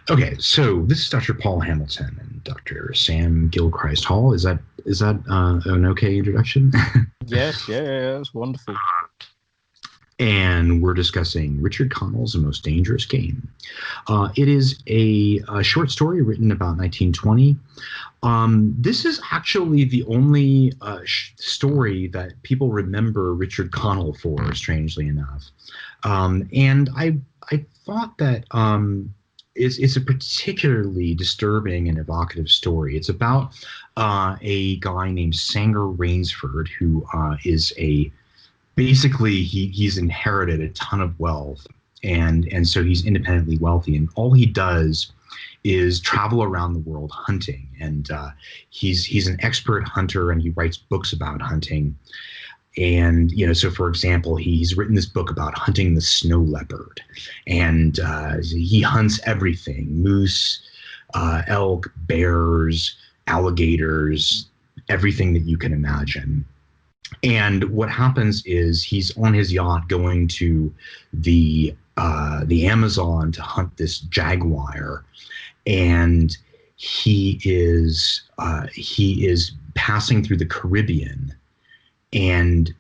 Okay, so this is Dr. Paul Hamilton and Dr. Sam Gilchrist Hall. Is that an okay introduction? Yes, yeah, yeah, yeah, that's wonderful. And we're discussing Richard Connell's The Most Dangerous Game. It is a short story written about 1920. This is actually the only story that people remember Richard Connell for, strangely enough. And I thought that it's a particularly disturbing and evocative story. It's about a guy named Sanger Rainsford, who is a basically he's inherited a ton of wealth, and so he's independently wealthy, and all he does is travel around the world hunting, and he's an expert hunter, and he writes books about hunting. And so for example, he's written this book about hunting the snow leopard, and he hunts everything: moose, elk, bears, alligators, everything that you can imagine. And what happens is he's on his yacht going to the Amazon to hunt this jaguar, and he is passing through the Caribbean and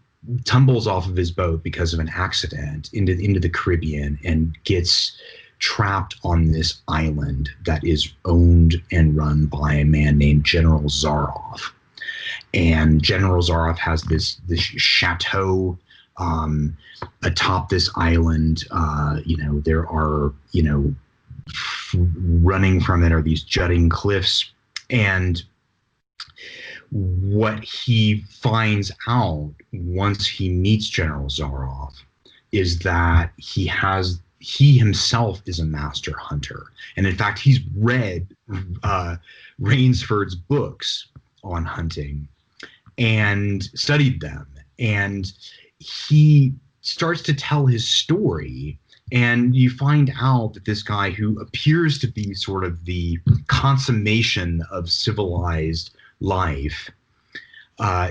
tumbles off of his boat because of an accident into the Caribbean and gets trapped on this island that is owned and run by a man named General Zaroff. And General Zaroff has this chateau atop this island. There are running from it are these jutting cliffs, and what he finds out once he meets General Zaroff is that he himself is a master hunter, and in fact he's read Rainsford's books on hunting and studied them. And he starts to tell his story. And you find out that this guy, who appears to be sort of the consummation of civilized life,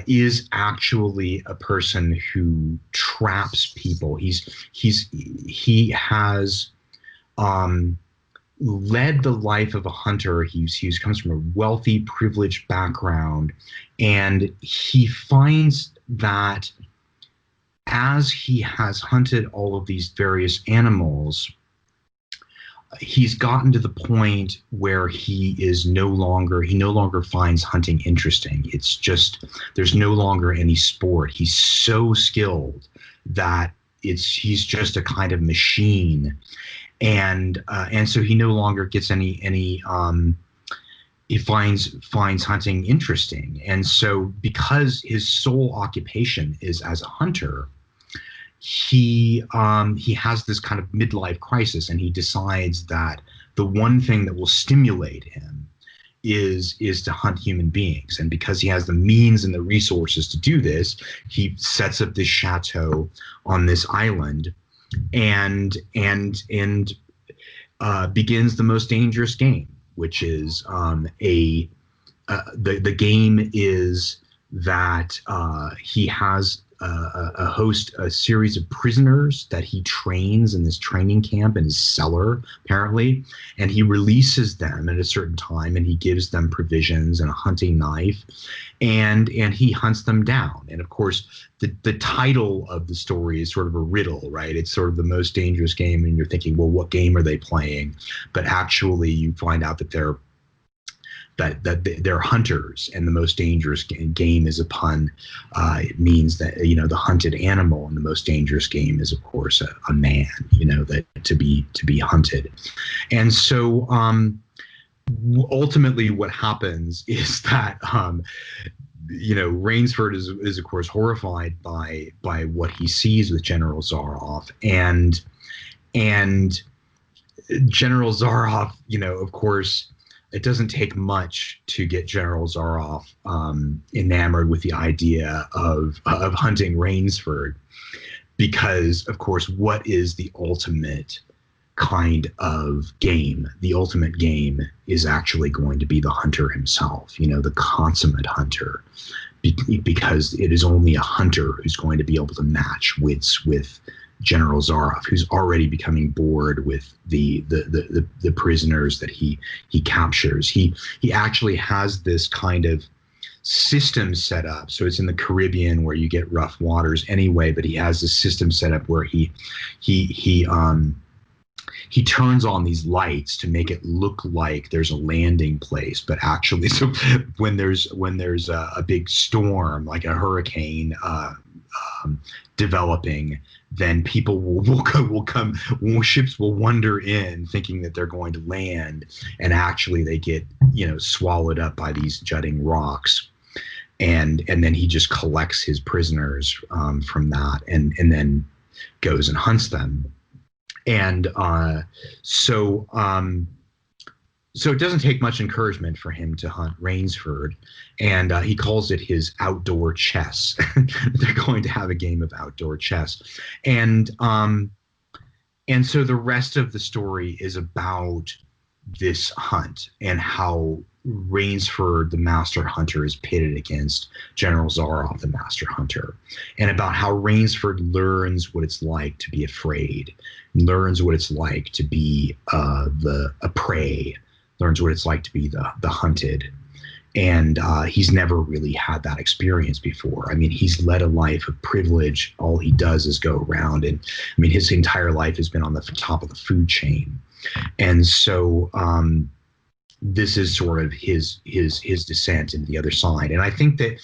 is actually a person who traps people. He has led the life of a hunter. He comes from a wealthy, privileged background, and he finds that as he has hunted all of these various animals, he's gotten to the point where he no longer finds hunting interesting. It's just there's no longer any sport. He's so skilled that he's just a kind of machine, and so he no longer gets any he finds hunting interesting. And so because his sole occupation is as a hunter, he has this kind of midlife crisis, and he decides that the one thing that will stimulate him is to hunt human beings. And because he has the means and the resources to do this, he sets up this chateau on this island, and begins the most dangerous game, which is the game is that he has a series of prisoners that he trains in this training camp in his cellar, apparently, and he releases them at a certain time, and he gives them provisions and a hunting knife, and he hunts them down. And of course, the title of the story is sort of a riddle, right? It's sort of the most dangerous game, and you're thinking, well, what game are they playing? But actually, you find out that they're hunters, and the most dangerous game is a pun. It means that the hunted animal, and the most dangerous game is, of course, a man. That to be hunted. And so ultimately, what happens is that Rainsford is of course horrified by what he sees with General Zaroff, and General Zaroff, of course, it doesn't take much to get General Zaroff enamored with the idea of hunting Rainsford, because, of course, what is the ultimate kind of game? The ultimate game is actually going to be the hunter himself, the consummate hunter, because it is only a hunter who's going to be able to match wits with General Zaroff, who's already becoming bored with the prisoners that he captures. He actually has this kind of system set up. So it's in the Caribbean where you get rough waters anyway, but he has this system set up where he turns on these lights to make it look like there's a landing place, but actually, so when there's a big storm like a hurricane developing, then people will come, ships will wander in thinking that they're going to land, and actually they get swallowed up by these jutting rocks. And then he just collects his prisoners from that, and then goes and hunts them. And so it doesn't take much encouragement for him to hunt Rainsford, and he calls it his outdoor chess. They're going to have a game of outdoor chess, and so the rest of the story is about this hunt and how Rainsford, the master hunter, is pitted against General Zaroff, the master hunter, and about how Rainsford learns what it's like to be afraid, learns what it's like to be a prey, learns what it's like to be the hunted. And he's never really had that experience before. I mean, he's led a life of privilege. All he does is go around, and I mean, his entire life has been on the top of the food chain. And so this is sort of his descent into the other side. And I think that,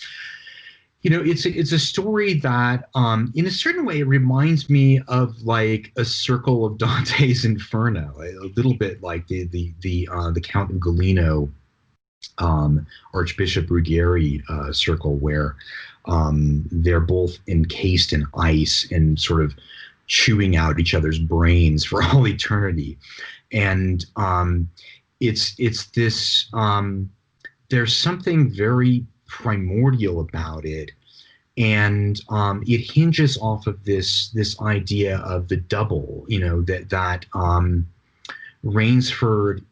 it's a story that in a certain way it reminds me of like a circle of Dante's Inferno, a little bit like the Count Ugolino Archbishop Ruggieri circle, where they're both encased in ice and sort of chewing out each other's brains for all eternity. And it's this there's something very primordial about it, and it hinges off of this idea of the double, that Rainsford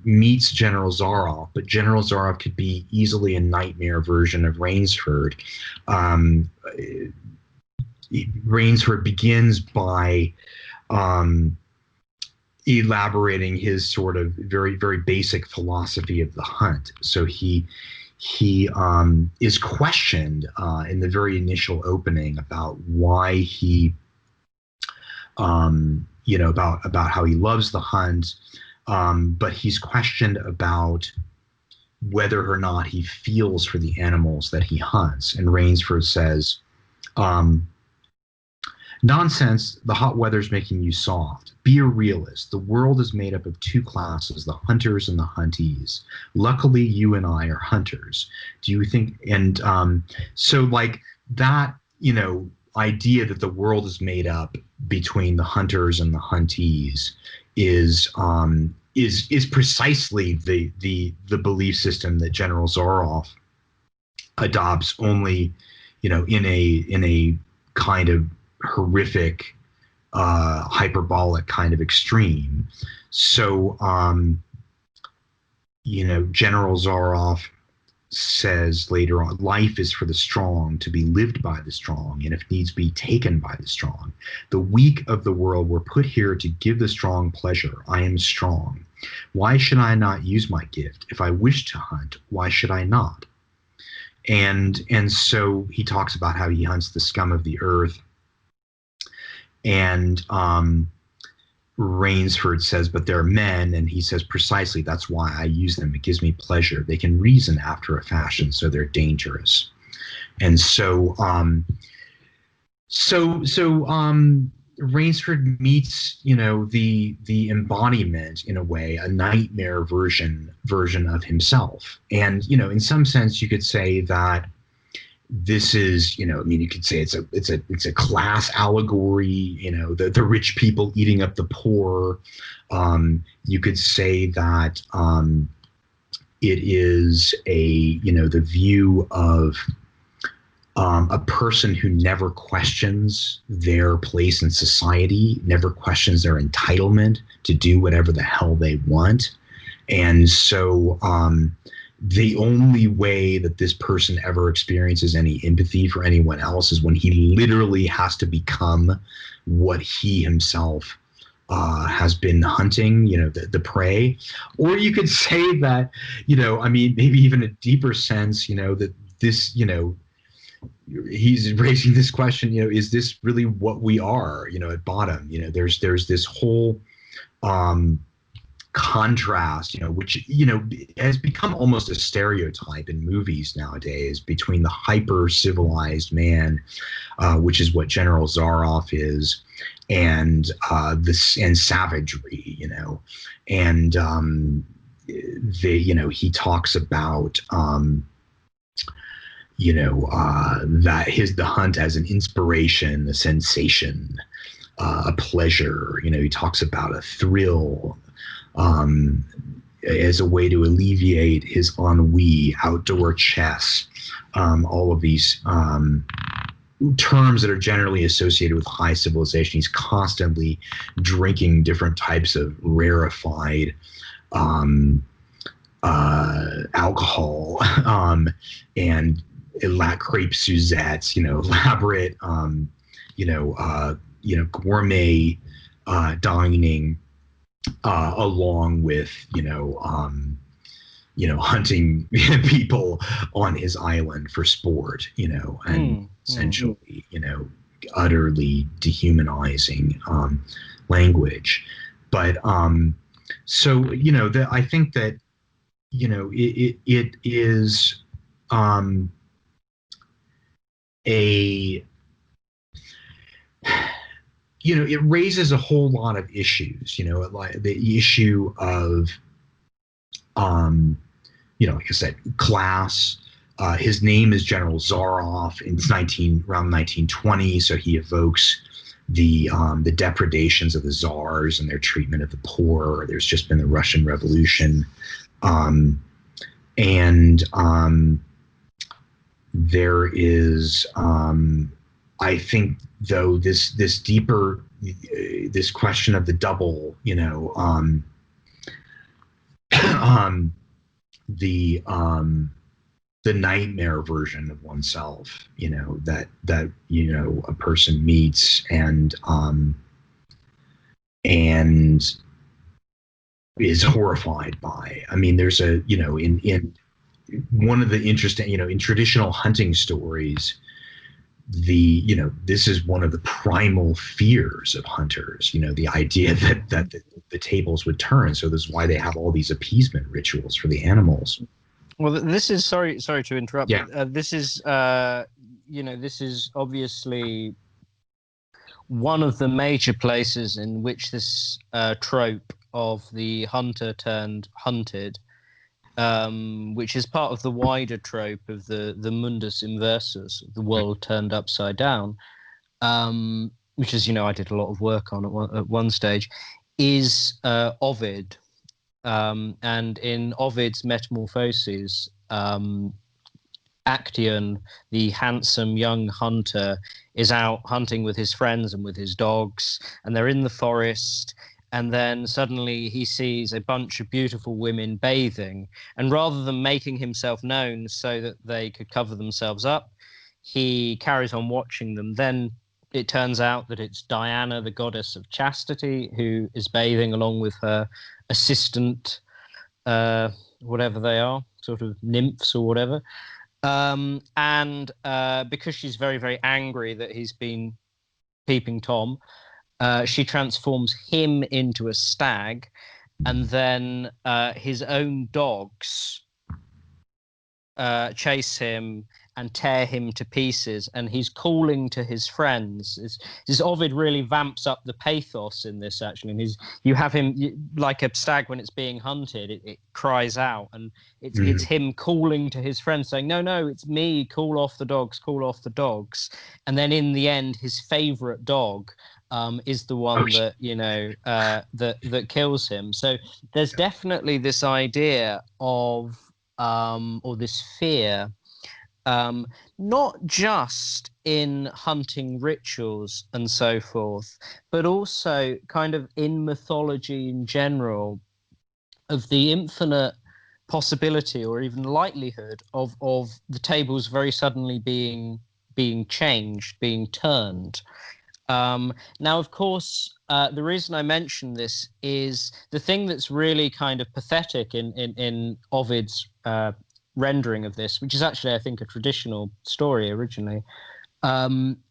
meets General Zaroff, but General Zaroff could be easily a nightmare version of Rainsford. Rainsford begins by elaborating his sort of very, very basic philosophy of the hunt. So he is questioned in the very initial opening about why he, about how he loves the hunt, but he's questioned about whether or not he feels for the animals that he hunts. And Rainsford says, nonsense, the hot weather's making you soft. Be a realist. The world is made up of two classes, the hunters and the huntees. Luckily, you and I are hunters. Do you think? And so like that, idea that the world is made up between the hunters and the huntees is precisely the belief system that General Zaroff adopts, only, in a kind of horrific, hyperbolic kind of extreme. So, General Zaroff says later on, life is for the strong, to be lived by the strong, and if needs be, taken by the strong. The weak of the world were put here to give the strong pleasure. I am strong. Why should I not use my gift? If I wish to hunt, why should I not? And so he talks about how he hunts the scum of the earth. And Rainsford says, but they're men, and he says, precisely, that's why I use them. It gives me pleasure. They can reason after a fashion, so they're dangerous. And so Rainsford meets, the embodiment, in a way, a nightmare version of himself. And, in some sense, you could say that this is, you could say it's a class allegory, the rich people eating up the poor. You could say that it is the view of a person who never questions their place in society, never questions their entitlement to do whatever the hell they want. And so the only way that this person ever experiences any empathy for anyone else is when he literally has to become what he himself has been hunting, the prey. Or you could say that, I mean, maybe even a deeper sense, that this, he's raising this question, is this really what we are, at bottom? There's this whole um, contrast, which, has become almost a stereotype in movies nowadays between the hyper civilized man, which is what General Zaroff is, and this and savagery, and he talks about that the hunt as an inspiration, a sensation, a pleasure. He talks about a thrill, um, as a way to alleviate his ennui, outdoor chess, all of these terms that are generally associated with high civilization. He's constantly drinking different types of rarefied alcohol, and crepe Suzettes, elaborate, gourmet dining, along with, hunting people on his island for sport, and essentially, utterly dehumanizing language. But so, I think that, it is a it raises a whole lot of issues, like the issue of, like I said, class. His name is General Zaroff. It's around 1920, so he evokes the depredations of the czars and their treatment of the poor. There's just been the Russian Revolution, and there is, I think, though, this deeper, this question of the double, the nightmare version of oneself, that a person meets and is horrified by. I mean, there's a, in one of the interesting, in traditional hunting stories, this is one of the primal fears of hunters, the idea that the tables would turn. So this is why they have all these appeasement rituals for the animals. Well, this is, sorry to interrupt. Yeah. This is, this is obviously one of the major places in which this trope of the hunter turned hunted, which is part of the wider trope of the mundus inversus, the world turned upside down, which is, I did a lot of work on at one stage, is Ovid. And in Ovid's Metamorphoses, Actaeon, the handsome young hunter, is out hunting with his friends and with his dogs, and they're in the forest. And then suddenly he sees a bunch of beautiful women bathing. And rather than making himself known so that they could cover themselves up, he carries on watching them. Then it turns out that it's Diana, the goddess of chastity, who is bathing along with her assistant, whatever they are, sort of nymphs or whatever. And because she's very, very angry that he's been peeping Tom, she transforms him into a stag, and then his own dogs chase him and tear him to pieces, and he's calling to his friends. This Ovid really vamps up the pathos in this, actually. And you have him like a stag when it's being hunted, it cries out, and it's him calling to his friends saying, no, it's me, call off the dogs. And then in the end, his favorite dog is the one that that kills him. So there's definitely this idea of or this fear, not just in hunting rituals and so forth, but also kind of in mythology in general, of the infinite possibility or even likelihood of the tables very suddenly being changed, being turned. Now, of course, the reason I mention this is the thing that's really kind of pathetic in Ovid's rendering of this, which is actually, I think, a traditional story originally,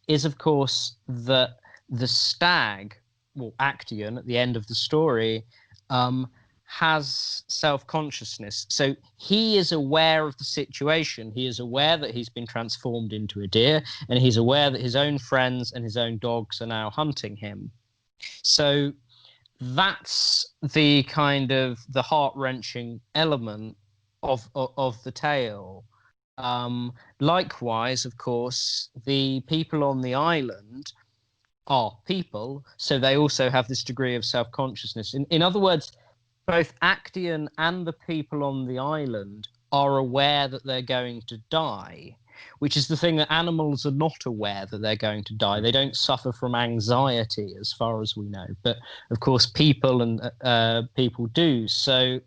is, of course, that the stag, well, Actaeon, at the end of the story, has self-consciousness. So he is aware of the situation. He is aware that he's been transformed into a deer, and he's aware that his own friends and his own dogs are now hunting him. So that's the kind of the heart-wrenching element of the tale. Likewise, of course, the people on the island are people, so they also have this degree of self-consciousness. In other words, both Actaeon and the people on the island are aware that they're going to die, which is the thing that animals are not aware that they're going to die. They don't suffer from anxiety, as far as we know. But of course, people and people do. So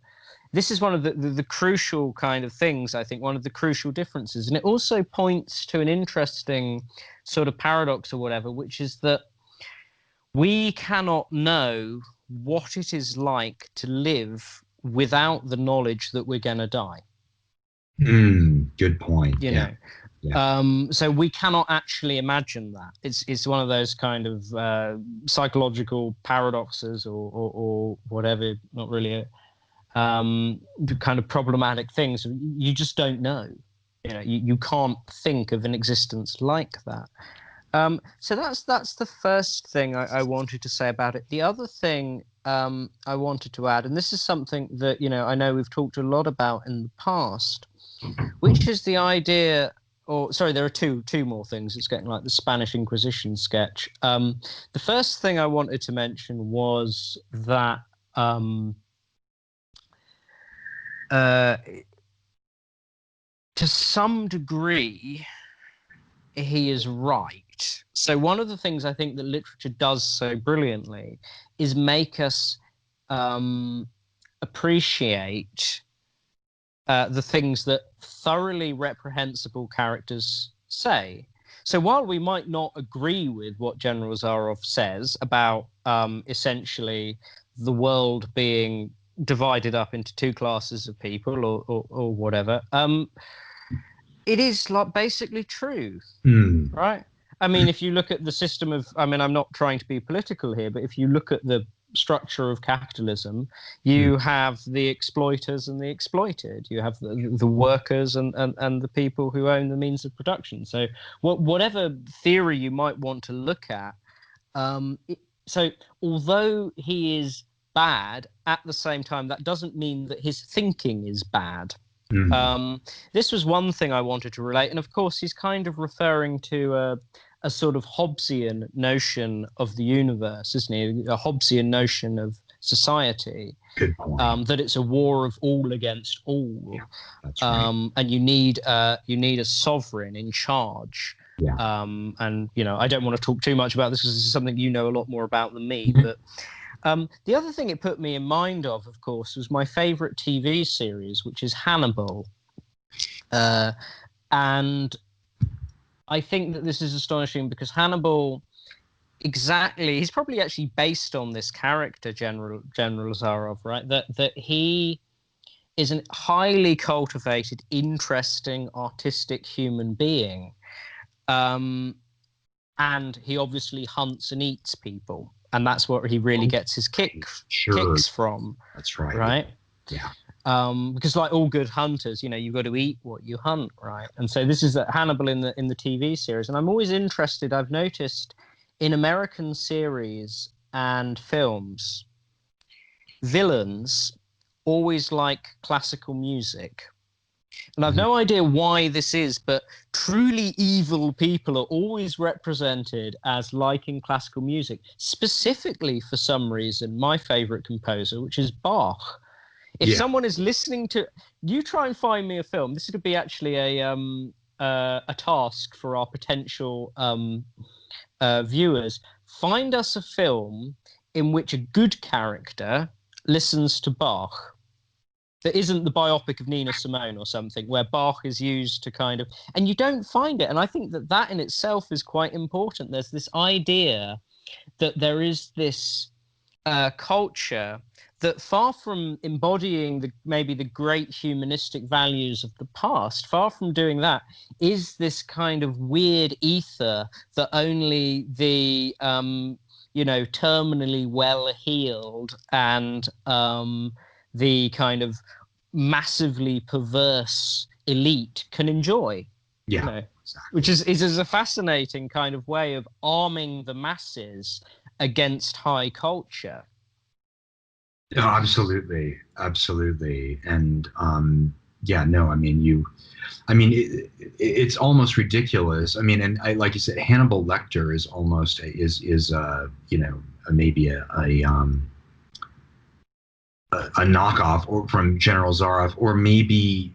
this is one of the crucial kind of things, I think, one of the crucial differences. And it also points to an interesting sort of paradox or whatever, which is that we cannot know what it is like to live without the knowledge that we're going to die. Good point. You know. So we cannot actually imagine that. It's one of those kind of psychological paradoxes or whatever, not really a kind of problematic things. You just don't know. You can't think of an existence like that. So that's the first thing I wanted to say about it. The other thing I wanted to add, and this is something that I know we've talked a lot about in the past, which is the idea. Or sorry, there are two more things. It's getting like the Spanish Inquisition sketch. The first thing I wanted to mention was that to some degree, he is right. So one of the things I think that literature does so brilliantly is make us appreciate the things that thoroughly reprehensible characters say. So while we might not agree with what General Zarov says about essentially the world being divided up into two classes of people or whatever, it is like basically true, right? I mean, if you look at the system of, I mean, I'm not trying to be political here, but if you look at the structure of capitalism, you have the exploiters and the exploited. You have the workers and the people who own the means of production. So whatever theory you might want to look at, so although he is bad, at the same time, that doesn't mean that his thinking is bad. This was one thing I wanted to relate. And of course, he's kind of referring to a sort of Hobbesian notion of the universe, isn't he? A Hobbesian notion of society. Good point. That it's a war of all against all. Yeah, that's right. And you need a sovereign in charge. Yeah. And, I don't want to talk too much about this because this is something you know a lot more about than me. But the other thing it put me in mind of course, was my favorite TV series, which is Hannibal. And I think that this is astonishing because Hannibal, he's probably actually based on this character, General Zarov, right? That he is a highly cultivated, interesting, artistic human being. And he obviously hunts and eats people. And that's what he really gets his kicks from. That's right. Right? Yeah. Because like all good hunters, you've got to eat what you hunt, right? And so this is Hannibal in the TV series. And I'm always interested, I've noticed in American series and films, villains always like classical music. And I've no idea why this is, but truly evil people are always represented as liking classical music, specifically for some reason, my favorite composer, which is Bach. If someone is listening to, you try and find me a film. This would be actually a task for our potential viewers. Find us a film in which a good character listens to Bach. that isn't the biopic of Nina Simone or something, where Bach is used to kind of, and you don't find it. And I think that that in itself is quite important. There's this idea that there is this culture that, far from embodying maybe the great humanistic values of the past, far from doing that, is this kind of weird ether that only the terminally well-heeled and the kind of massively perverse elite can enjoy. Yeah, You know, exactly. which is a fascinating kind of way of arming the masses against high culture. No, absolutely, absolutely, and yeah, no, I mean, it's almost ridiculous. I mean, and like you said, Hannibal Lecter is almost maybe a knockoff or from General Zaroff, or maybe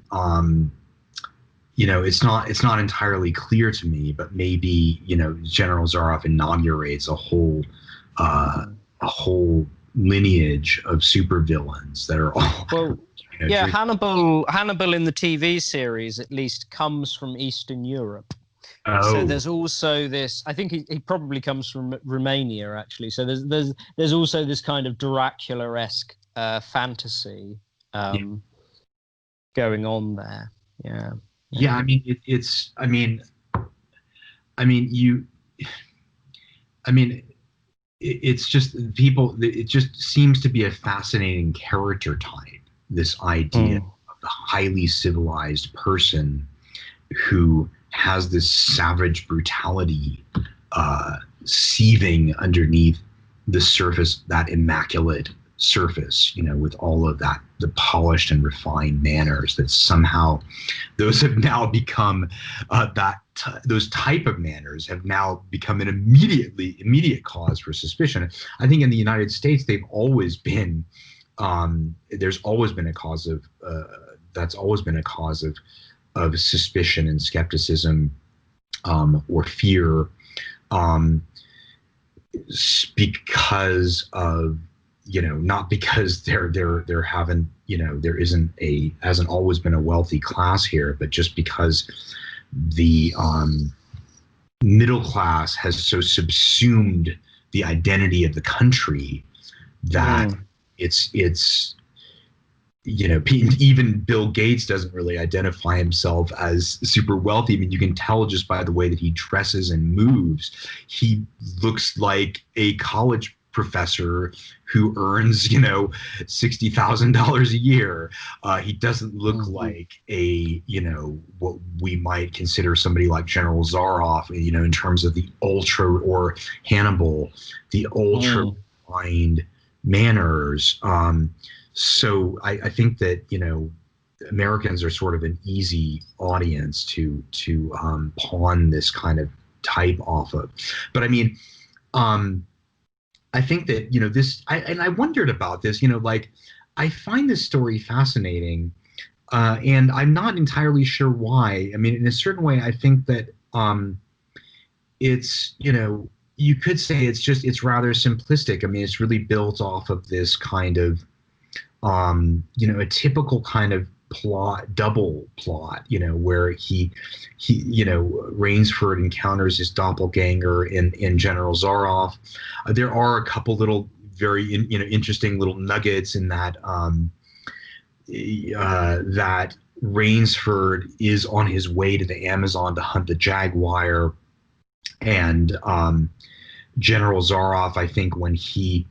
it's not entirely clear to me, but maybe General Zaroff inaugurates a whole lineage of supervillains that are all yeah, Hannibal in the TV series at least comes from Eastern Europe. So there's also this. I think he probably comes from Romania, actually. So there's also this kind of Dracula-esque fantasy going on there. Yeah. Yeah, I mean, it's just people. It just seems to be a fascinating character type. This idea of the highly civilized person who has this savage brutality seething underneath the surface, that immaculate surface, with all of that, the polished and refined manners that somehow those have now become those type of manners have now become an immediate cause for suspicion. I think in the United States, they've always been there's always been a cause of that's always been a cause of suspicion and skepticism or fear because of not because there hasn't always been a wealthy class here, but just because the middle class has so subsumed the identity of the country that it's even Bill Gates doesn't really identify himself as super wealthy. I mean, you can tell just by the way that he dresses and moves. He looks like a college professor who earns, $60,000 a year. He doesn't look like what we might consider somebody like General Zaroff, in terms of the ultra, or Hannibal, the ultra refined manners. So I think that, Americans are sort of an easy audience to pawn this kind of type off of. But I mean, I think that, I wondered about this, I find this story fascinating, and I'm not entirely sure why. I mean, in a certain way, I think that it's, you could say it's rather simplistic. I mean, it's really built off of this kind of, a typical kind of double plot, where he Rainsford encounters his doppelganger in General Zaroff. There are a couple little very interesting little nuggets in that that Rainsford is on his way to the Amazon to hunt the jaguar, and General Zaroff, I think, when he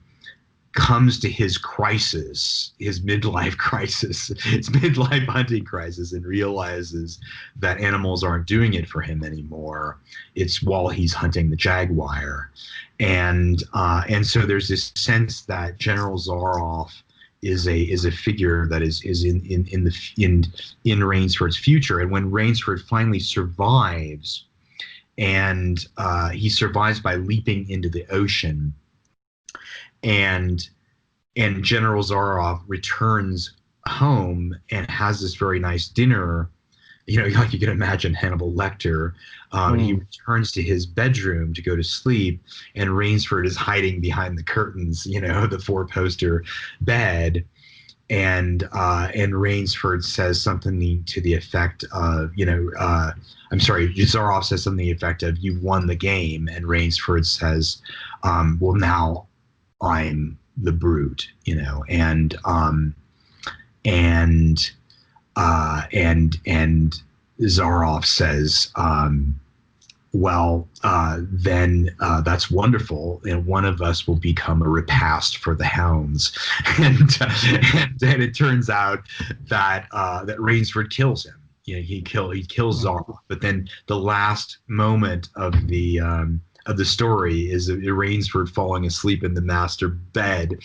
comes to his crisis, his midlife crisis, his midlife hunting crisis, and realizes that animals aren't doing it for him anymore. It's while he's hunting the jaguar, and so there's this sense that General Zaroff is a figure that is in Rainsford's future, and when Rainsford finally survives, and he survives by leaping into the ocean. And General Zaroff returns home and has this very nice dinner. Like you can imagine Hannibal Lecter. He returns to his bedroom to go to sleep, and Rainsford is hiding behind the curtains, the four-poster bed. and Rainsford says something to the effect of, I'm sorry, Zaroff says something to the effect of, "You've won the game," and Rainsford says, "Well, now I'm the brute," and and Zaroff says, then that's wonderful, and one of us will become a repast for the hounds. And it turns out that Rainsford kills him. He kills Zaroff, but then the last moment of the story is Rainsford falling asleep in the master bed.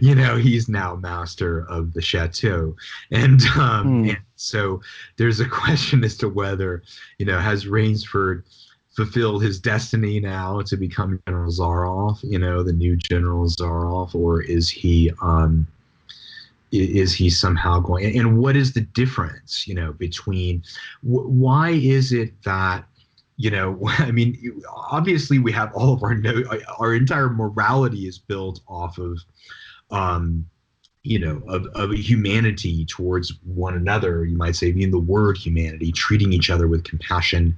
He's now master of the chateau, and so there's a question as to whether, has Rainsford fulfilled his destiny now to become General Zaroff, the new General Zaroff, or is he somehow going? And what is the difference, between why is it that, I mean, obviously we have all of our entire morality is built off of, of humanity towards one another. You might say, being the word humanity, treating each other with compassion.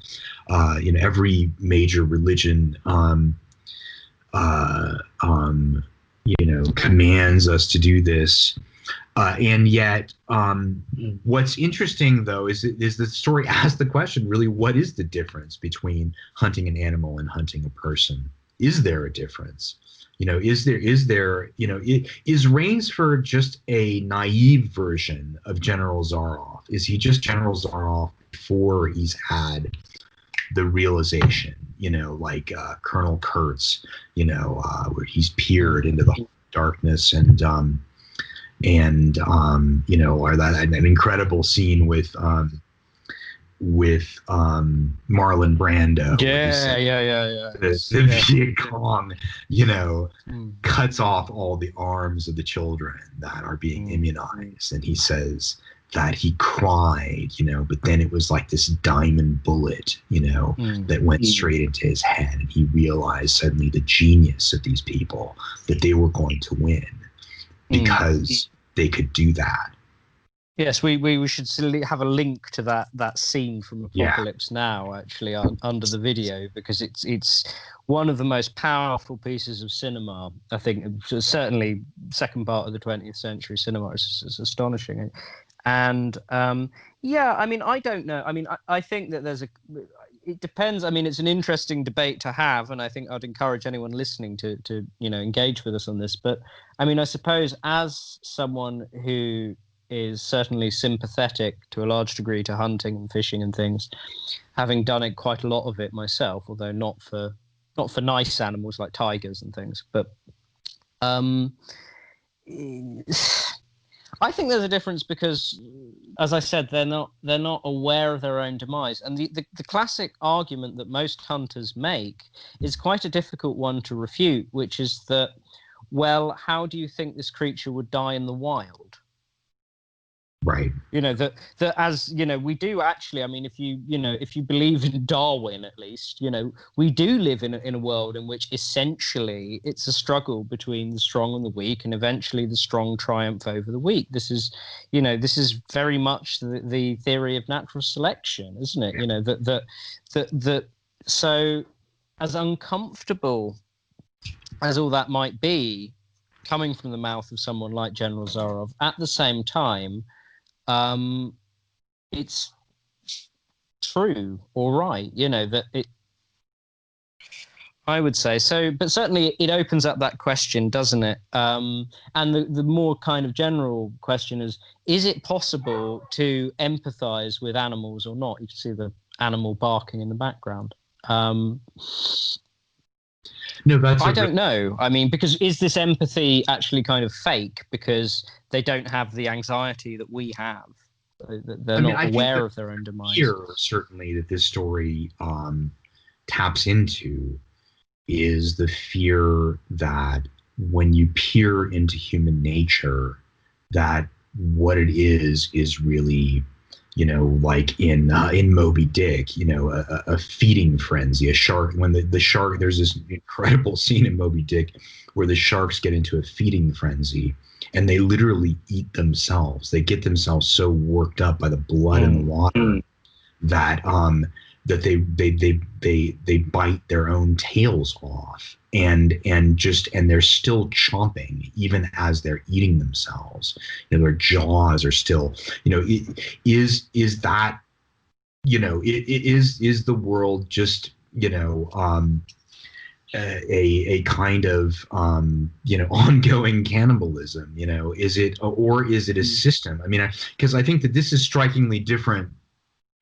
Every major religion, commands us to do this. And yet, what's interesting, though, is the story asks the question, really, what is the difference between hunting an animal and hunting a person? Is there a difference? Is Rainsford just a naive version of General Zaroff? Is he just General Zaroff before he's had the realization, like Colonel Kurtz, where he's peered into the darkness or that an incredible scene with Marlon Brando. Yeah. The Viet Cong, cuts off all the arms of the children that are being immunized, and he says that he cried, but then it was like this diamond bullet, that went straight into his head, and he realized suddenly the genius of these people, that they were going to win because they could do that. Yes, we should have a link to that scene from Apocalypse Now, actually, under the video, because it's one of the most powerful pieces of cinema. I think certainly second part of the 20th century cinema is astonishing. And I mean, I don't know. I mean, I think that it depends. I mean, it's an interesting debate to have, and I think I'd encourage anyone listening to engage with us on this. But I mean, I suppose as someone who is certainly sympathetic to a large degree to hunting and fishing and things, having done it quite a lot of it myself, although not for nice animals like tigers and things, but I think there's a difference because, as I said, they're not aware of their own demise. And the classic argument that most hunters make is quite a difficult one to refute, which is that, well, how do you think this creature would die in the wild? Right. That as we do actually. I mean, if you believe in Darwin, at least, we do live in a world in which essentially it's a struggle between the strong and the weak, and eventually the strong triumph over the weak. This is very much the theory of natural selection, isn't it? That so as uncomfortable as all that might be, coming from the mouth of someone like General Zaroff, at the same time, it's true or right, that it, I would say so, but certainly it opens up that question, doesn't it? And the more kind of general question is it possible to empathize with animals or not? You can see the animal barking in the background. No, I don't know. I mean, because is this empathy actually kind of fake because they don't have the anxiety that we have? They're not aware of their own demise. Fear, certainly, that this story taps into is the fear that when you peer into human nature, that what it is really like in Moby Dick, a feeding frenzy, a shark. When the shark, there's this incredible scene in Moby Dick where the sharks get into a feeding frenzy, and they literally eat themselves. They get themselves so worked up by the blood in the water that they bite their own tails off, and they're still chomping even as they're eating themselves. Their jaws are still, is that, is the world just, a kind of ongoing cannibalism? Is it, or is it a system? I mean, because I think that this is strikingly different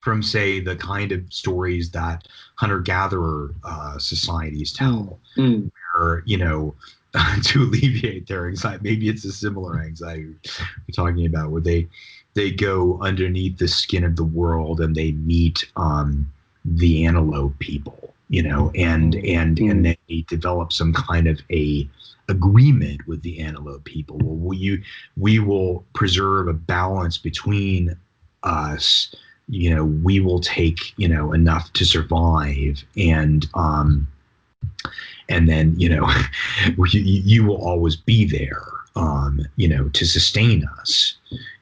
from, say, the kind of stories that hunter-gatherer societies tell, where, to alleviate their anxiety. Maybe it's a similar anxiety we're talking about, where they go underneath the skin of the world and they meet the antelope people, and they develop some kind of a agreement with the antelope people. Well, we will preserve a balance between us. We will take, enough to survive, and then, you will always be there, to sustain us.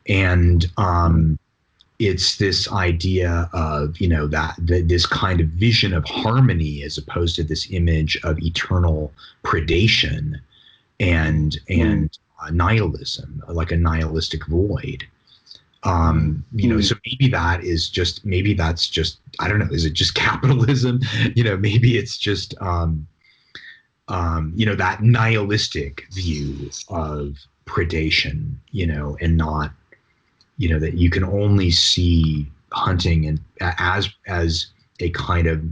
And it's this idea of, that this kind of vision of harmony, as opposed to this image of eternal predation and nihilism, like a nihilistic void. So maybe that's just, I don't know, is it just capitalism? Maybe it's just, that nihilistic view of predation, and not, that you can only see hunting and as a kind of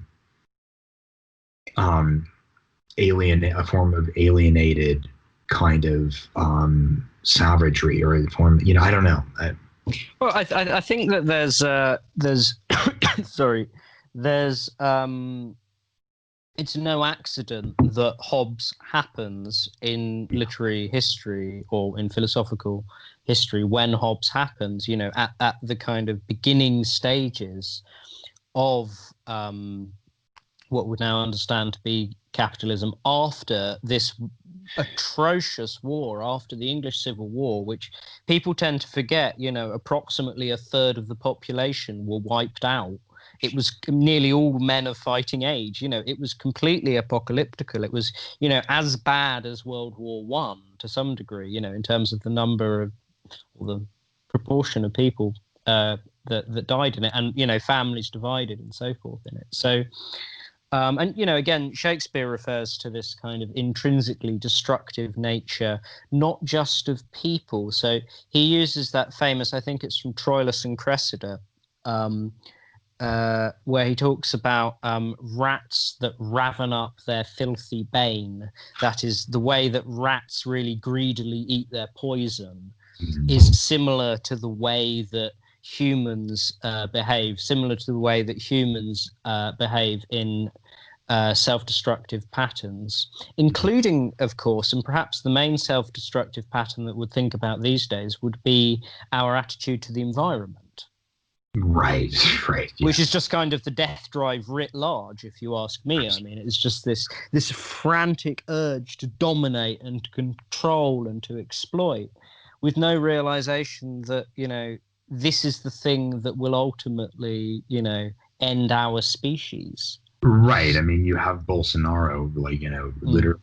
a form of alienated kind of savagery, or a form, I don't know. Well, I think that there's sorry, there's it's no accident that Hobbes happens in literary history or in philosophical history when Hobbes happens, at the kind of beginning stages of what we now understand to be capitalism, after this atrocious war, after the English Civil War, which people tend to forget. Approximately a third of the population were wiped out. It was nearly all men of fighting age. It was completely apocalyptical. It was, as bad as World War One to some degree, in terms of the number of, or the proportion of people that died in it, and families divided and so forth in it. So and again, Shakespeare refers to this kind of intrinsically destructive nature, not just of people. So he uses that famous, I think it's from Troilus and Cressida, where he talks about rats that raven up their filthy bane. That is, the way that rats really greedily eat their poison is similar to the way that humans behave, similar to the way that humans behave in self-destructive patterns, including, of course, and perhaps the main self-destructive pattern that we'd think about these days would be our attitude to the environment. Right. Yeah. Which is just kind of the death drive writ large, if you ask me. I mean, it's just this frantic urge to dominate and to control and to exploit, with no realization that, this is the thing that will ultimately, end our species. Right. I mean, you have Bolsonaro, literally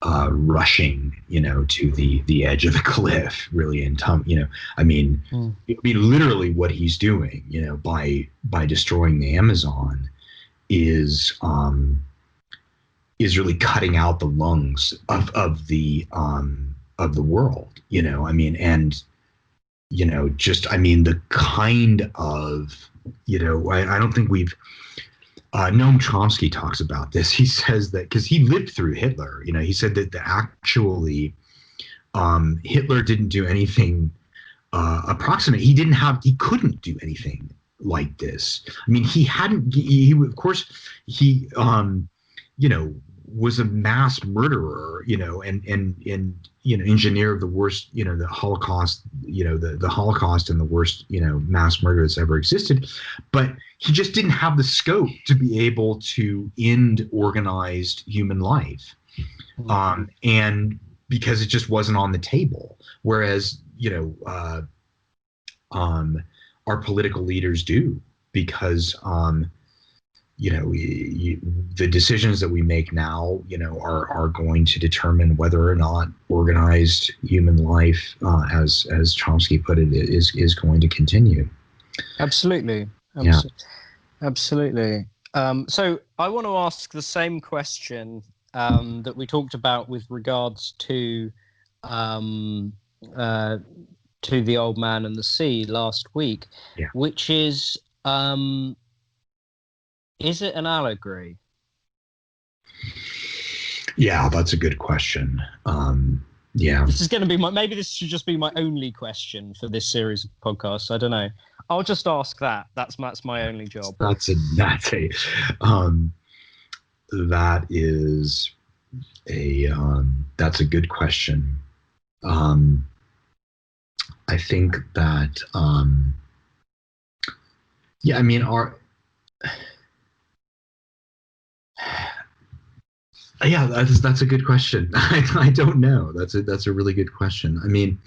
rushing, to the edge of the cliff, really, and I mean, literally what he's doing, by destroying the Amazon is really cutting out the lungs of the world, I mean, and the kind of, I don't think we've, Noam Chomsky talks about this. He says that because he lived through Hitler, he said that actually Hitler didn't do anything approximate. He couldn't do anything like this. I mean, he hadn't, of course, he, was a mass murderer, and engineer of the worst, the Holocaust, the Holocaust and the worst, mass murder that's ever existed. But he just didn't have the scope to be able to end organized human life. And because it just wasn't on the table. Whereas, our political leaders do, because, the decisions that we make now, are going to determine whether or not organized human life, as Chomsky put it, is going to continue. Absolutely. Yeah. Absolutely. So I want to ask the same question that we talked about with regards to The Old Man and the Sea last week, Yeah. which is it an allegory? Yeah, that's a good question. Yeah. This is going to be maybe this should just be my only question for this series of podcasts. I don't know. I'll just ask that. That's my only job. That is that's a good question. I think that, yeah, I mean, yeah, that's a good question. I don't know. That's a really good question. I mean,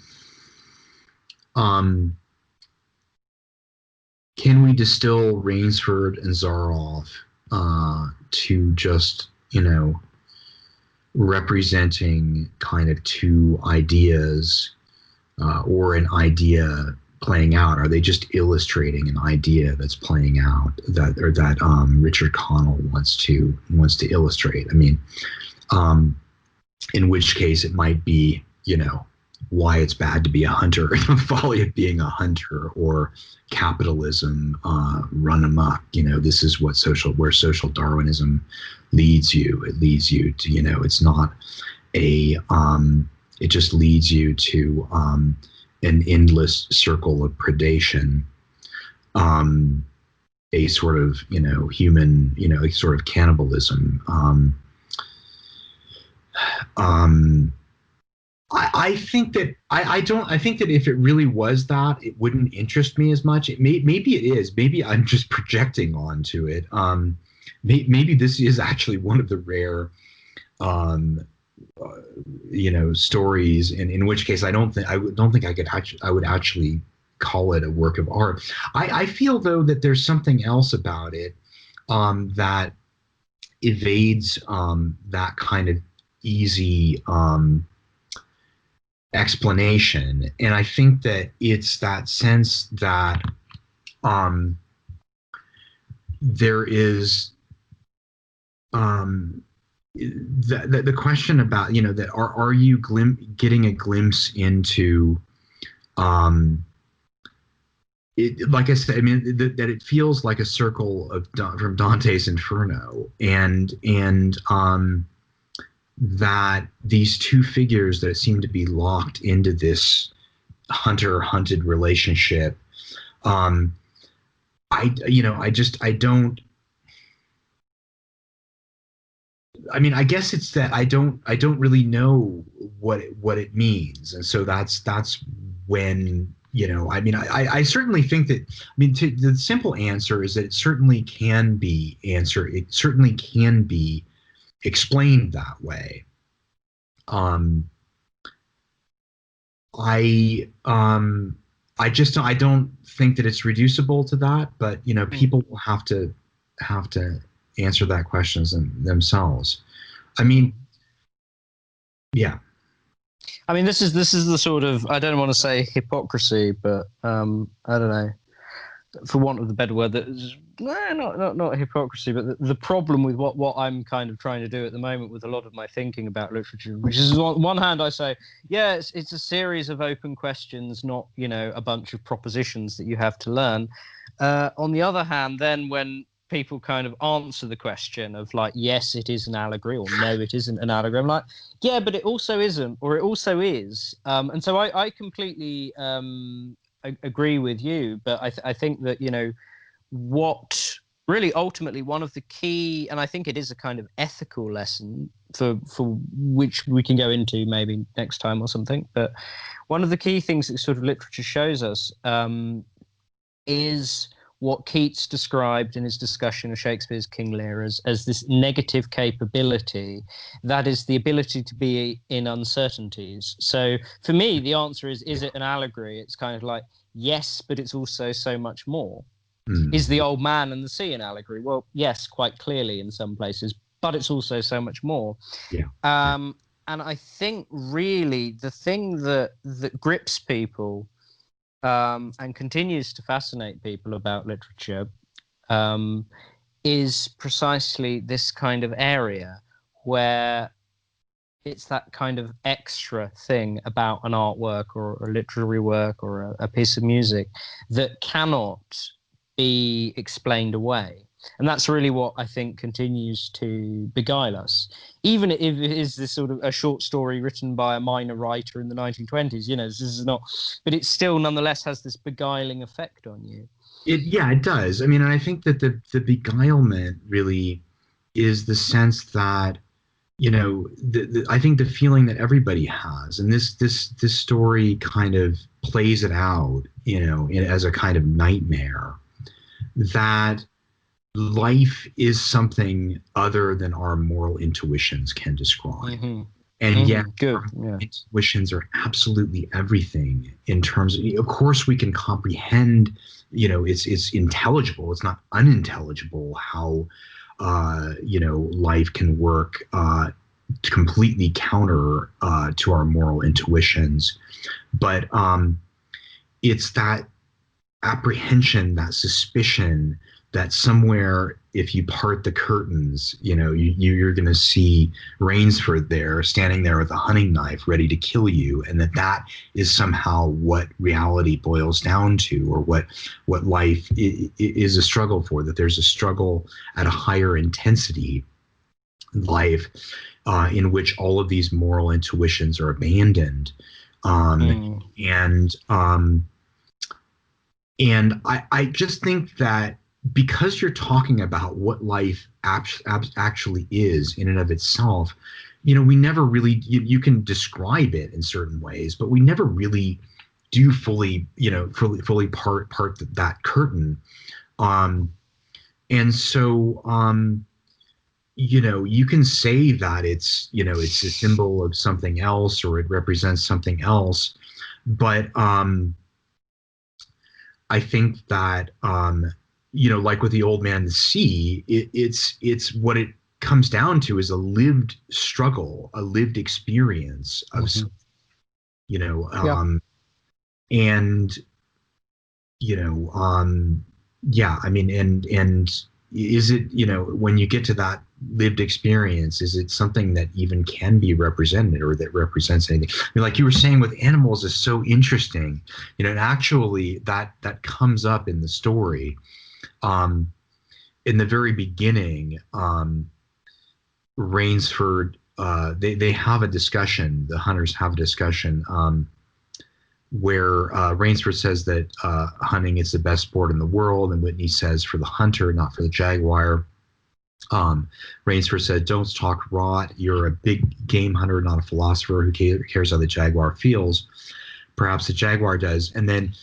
can we distill Rainsford and Zaroff to just, representing kind of two ideas, or an idea playing out? Are they just illustrating an idea that's playing out that Richard Connell wants to illustrate? I mean, in which case it might be, why it's bad to be a hunter, the folly of being a hunter, or capitalism run amok. This is where social Darwinism leads you. It leads you to, it's not it just leads you to an endless circle of predation, a sort of, human, a sort of cannibalism. I think that I think that if it really was that, it wouldn't interest me as much. Maybe it is. Maybe I'm just projecting onto it. Maybe this is actually one of the rare, stories, in which case I don't think I would actually call it a work of art. I feel, though, that there's something else about it that evades that kind of easy explanation. And I think that it's that sense that there is the question about, that are you getting a glimpse into it, like I said, I mean, that it feels like a circle from Dante's Inferno, and that these two figures that seem to be locked into this hunter-hunted relationship. I don't. I mean, I guess it's that I don't really know what it means, and so that's when, I mean, I certainly think that, I mean, the simple answer is that it certainly can be answered. It certainly can be explained that way. I don't think that it's reducible to that, but people will have to answer that questions themselves. I mean, yeah. I mean, this is the sort of, I don't want to say hypocrisy, but I don't know, for want of the better word, that is, not hypocrisy, but the problem with what I'm kind of trying to do at the moment with a lot of my thinking about literature, which is, on one hand, I say, yeah, it's a series of open questions, not, a bunch of propositions that you have to learn. On the other hand, then when people kind of answer the question of, like, yes, it is an allegory, or no, it isn't an allegory, I'm like, yeah, but it also isn't, or it also is. And so I completely agree with you, but I think that, what really ultimately one of the key, and I think it is a kind of ethical lesson for which we can go into maybe next time or something. But one of the key things that sort of literature shows us is what Keats described in his discussion of Shakespeare's King Lear as this negative capability, that is the ability to be in uncertainties. So for me, the answer is it an allegory? It's kind of like, yes, but it's also so much more. Is the old man and the sea an allegory? Well, yes, quite clearly in some places, but it's also so much more. Yeah. And I think really the thing that grips people and continues to fascinate people about literature is precisely this kind of area where it's that kind of extra thing about an artwork or a literary work or a piece of music that cannot be explained away. And that's really what I think continues to beguile us. Even if it is this sort of a short story written by a minor writer in the 1920s, this is not, but it still nonetheless has this beguiling effect on you. It does. I mean, and I think that the beguilement really is the sense that, I think the feeling that everybody has, and this story kind of plays it out, as a kind of nightmare, that life is something other than our moral intuitions can describe. Mm-hmm. And yet, Good. Our intuitions are absolutely everything in terms of course, we can comprehend, it's intelligible. It's not unintelligible how, life can work completely counter to our moral intuitions. But it's that apprehension, that suspicion that somewhere, if you part the curtains, you're going to see Rainsford there, standing there with a hunting knife, ready to kill you, and that is somehow what reality boils down to, or what life is a struggle for. That there's a struggle at a higher intensity life in which all of these moral intuitions are abandoned, and I just think that because you're talking about what life actually is in and of itself, we never really, you can describe it in certain ways, but we never really do fully part that curtain. And so, you can say that it's a symbol of something else, or it represents something else, but I think that like with the old man and the sea, it's what it comes down to is a lived struggle, a lived experience of and yeah, I mean, and is it, when you get to that lived experience, is it something that even can be represented, or that represents anything? I mean, like you were saying with animals is so interesting, and actually that comes up in the story. In the very beginning, Rainsford, they have a discussion, the hunters have a discussion, where Rainsford says that hunting is the best sport in the world, and Whitney says for the hunter, not for the jaguar. Rainsford said, "Don't talk rot. You're a big game hunter, not a philosopher. Who cares how the jaguar feels? Perhaps the jaguar does." And then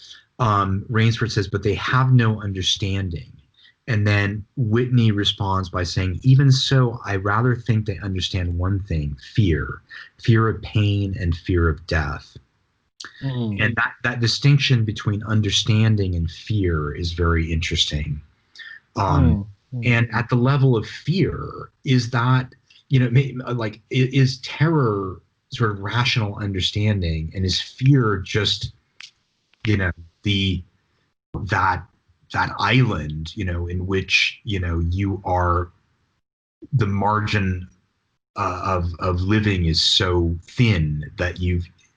Rainsford says, "But they have no understanding." And then Whitney responds by saying, "Even so, I rather think they understand one thing: fear of pain and fear of death." And that distinction between understanding and fear is very interesting. And at the level of fear, is that, like, is terror sort of rational understanding, and is fear just, that island, in which, you are, the margin of living is so thin that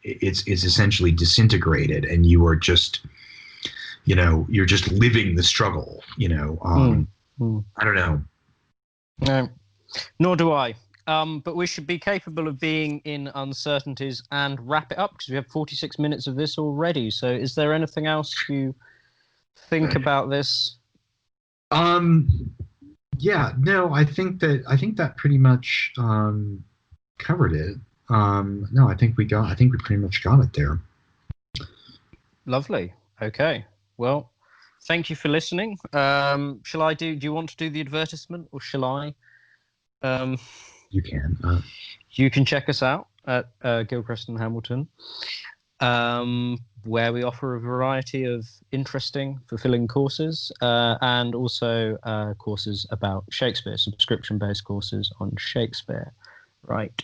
it's essentially disintegrated, and you are just, you're just living the struggle, I don't know. No, nor do I. But we should be capable of being in uncertainties and wrap it up, because we have 46 minutes of this already. So is there anything else you think about this? Um, yeah, no, I think that pretty much covered it. No, I think we pretty much got it there. Lovely. Okay. Well, thank you for listening. Shall I do you want to do the advertisement or shall I? Um, You can. you can check us out at Gilchrist and Hamilton, where we offer a variety of interesting, fulfilling courses and also courses about Shakespeare, subscription based courses on Shakespeare. Right.